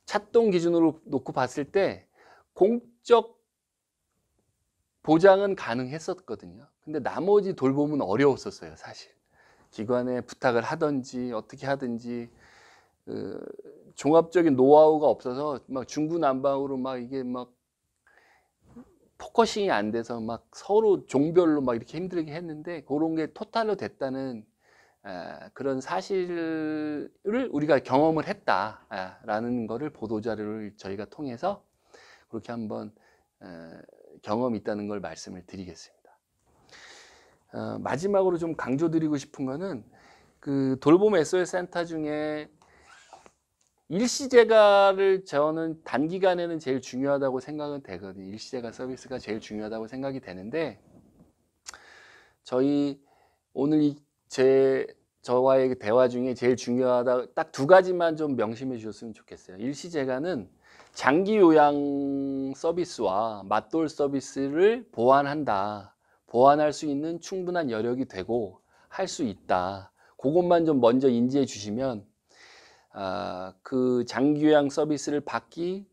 S1: 찻동 기준으로 놓고 봤을 때 공적 보장은 가능했었거든요. 근데 나머지 돌봄은 어려웠었어요, 사실. 기관에 부탁을 하든지 어떻게 하든지 종합적인 노하우가 없어서 막 중구난방으로 막 이게 막 포커싱이 안 돼서 막 서로 종별로 막 이렇게 힘들게 했는데 그런 게 토탈로 됐다는 그런 사실을 우리가 경험을 했다라는 거를 보도자료를 저희가 통해서 그렇게 한번 경험이 있다는 걸 말씀을 드리겠습니다. 마지막으로 좀 강조드리고 싶은 거는 그 돌봄 SOS 센터 중에 일시재가를 저는 단기간에는 제일 중요하다고 생각은 되거든요. 일시재가 서비스가 제일 중요하다고 생각이 되는데 저희 오늘 저와의 대화 중에 제일 중요하다 딱 두 가지만 좀 명심해 주셨으면 좋겠어요. 일시재가는 장기 요양 서비스와 맞돌 서비스를 보완할 수 있는 충분한 여력이 되고 할 수 있다. 그것만 좀 먼저 인지해 주시면 그 장기요양 서비스를 받기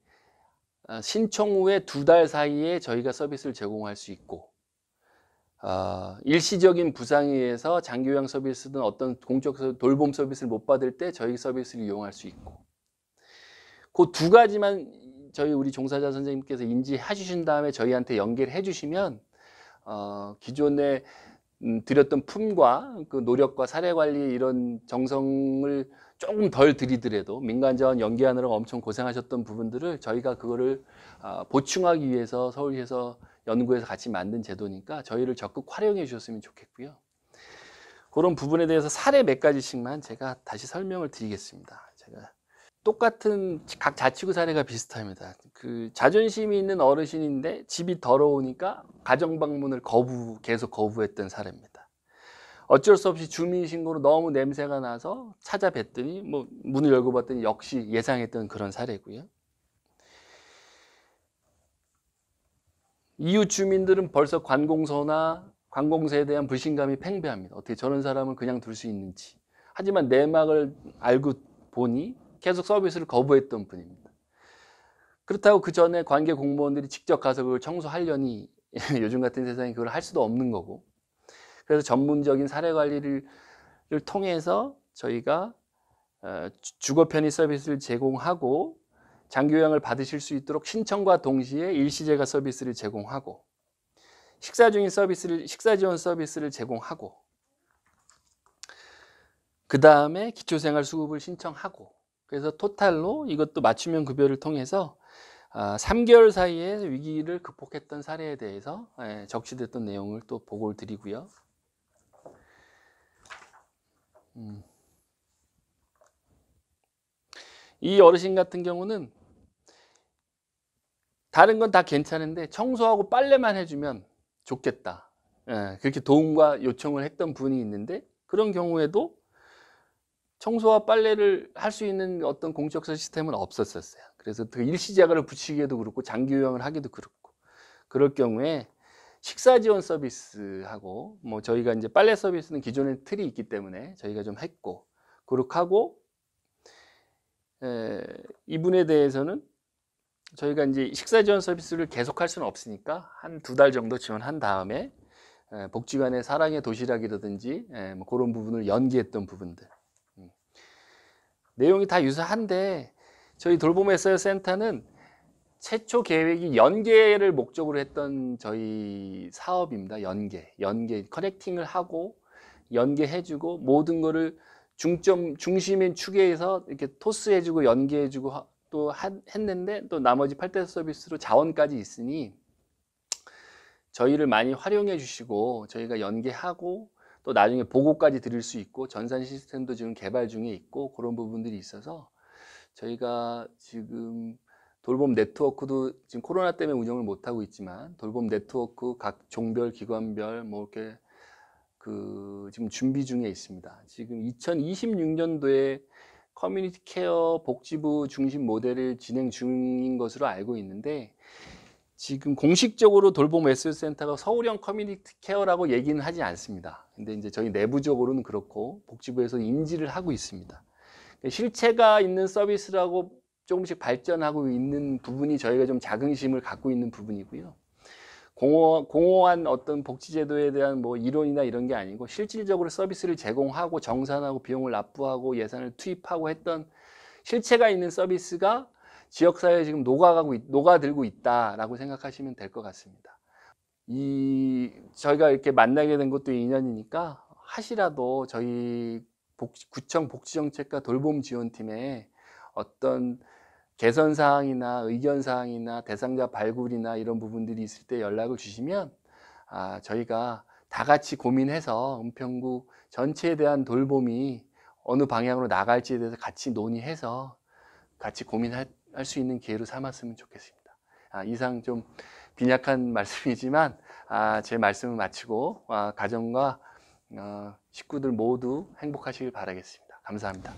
S1: 신청 후에 2달 사이에 저희가 서비스를 제공할 수 있고 일시적인 부상에 의해서 장기요양 서비스든 어떤 공적 돌봄 서비스를 못 받을 때 저희 서비스를 이용할 수 있고 그 두 가지만 우리 종사자 선생님께서 인지해 주신 다음에 저희한테 연결해 주시면 기존에 드렸던 품과 그 노력과 사례관리 이런 정성을 조금 덜 들이더라도 민간자원 연계하느라 엄청 고생하셨던 부분들을 저희가 그거를 보충하기 위해서 서울시에서 연구해서 같이 만든 제도니까 저희를 적극 활용해 주셨으면 좋겠고요. 그런 부분에 대해서 사례 몇 가지씩만 제가 다시 설명을 드리겠습니다. 제가 똑같은 각 자치구 사례가 비슷합니다. 그 자존심이 있는 어르신인데 집이 더러우니까 가정 방문을 계속 거부했던 사례입니다. 어쩔 수 없이 주민신고로 너무 냄새가 나서 찾아뵀더니 뭐 문을 열고 봤더니 역시 예상했던 그런 사례고요. 이웃 주민들은 벌써 관공서에 대한 불신감이 팽배합니다. 어떻게 저런 사람을 그냥 둘 수 있는지. 하지만 내막을 알고 보니 계속 서비스를 거부했던 분입니다. 그렇다고 그 전에 관계 공무원들이 직접 가서 그걸 청소하려니 요즘 같은 세상에 그걸 할 수도 없는 거고 그래서 전문적인 사례 관리를 통해서 저희가 주거 편의 서비스를 제공하고 장기 요양을 받으실 수 있도록 신청과 동시에 일시재가 서비스를 제공하고 식사 지원 서비스를 제공하고 그 다음에 기초생활수급을 신청하고 그래서 토탈로 이것도 맞춤형 급여를 통해서 3개월 사이에 위기를 극복했던 사례에 대해서 적시됐던 내용을 또 보고를 드리고요. 이 어르신 같은 경우는 다른 건 다 괜찮은데 청소하고 빨래만 해주면 좋겠다. 그렇게 도움과 요청을 했던 분이 있는데 그런 경우에도 청소와 빨래를 할 수 있는 어떤 공적 시스템은 없었어요. 그래서 그 일시재가를 붙이기에도 그렇고 장기 요양을 하기도 그렇고 그럴 경우에 식사 지원 서비스하고 뭐 저희가 이제 빨래 서비스는 기존에 틀이 있기 때문에 저희가 좀 했고 그렇게 하고 이분에 대해서는 저희가 이제 식사 지원 서비스를 계속할 수는 없으니까 한 2달 정도 지원한 다음에 복지관의 사랑의 도시락이라든지 뭐 그런 부분을 연기했던 부분들 내용이 다 유사한데 저희 돌봄 SR 센터는 최초 계획이 연계를 목적으로 했던 저희 사업입니다. 연계 커넥팅을 하고 연계해주고 모든 거를 중심인 축에서 이렇게 토스해주고 연계해주고 또 했는데 또 나머지 8대 서비스로 자원까지 있으니 저희를 많이 활용해 주시고 저희가 연계하고 또 나중에 보고까지 드릴 수 있고 전산 시스템도 지금 개발 중에 있고 그런 부분들이 있어서 저희가 지금 돌봄 네트워크도 지금 코로나 때문에 운영을 못 하고 있지만 돌봄 네트워크 각 종별 기관별 뭐 이렇게 지금 준비 중에 있습니다. 지금 2026년도에 커뮤니티 케어 복지부 중심 모델을 진행 중인 것으로 알고 있는데 지금 공식적으로 돌봄 SOS 센터가 서울형 커뮤니티 케어라고 얘기는 하지 않습니다. 근데 이제 저희 내부적으로는 그렇고 복지부에서 인지를 하고 있습니다. 실체가 있는 서비스라고 조금씩 발전하고 있는 부분이 저희가 좀 자긍심을 갖고 있는 부분이고요. 공허한 어떤 복지제도에 대한 뭐 이론이나 이런 게 아니고 실질적으로 서비스를 제공하고 정산하고 비용을 납부하고 예산을 투입하고 했던 실체가 있는 서비스가 지역사회에 지금 녹아들고 있다라고 생각하시면 될 것 같습니다. 저희가 이렇게 만나게 된 것도 인연이니까 하시라도 저희 구청 복지정책과 돌봄지원팀에 어떤 개선사항이나 의견사항이나 대상자 발굴이나 이런 부분들이 있을 때 연락을 주시면 저희가 다 같이 고민해서 은평구 전체에 대한 돌봄이 어느 방향으로 나갈지에 대해서 같이 논의해서 같이 고민할 수 있는 기회로 삼았으면 좋겠습니다. 이상 좀 빈약한 말씀이지만 제 말씀을 마치고 가정과 식구들 모두 행복하시길 바라겠습니다. 감사합니다.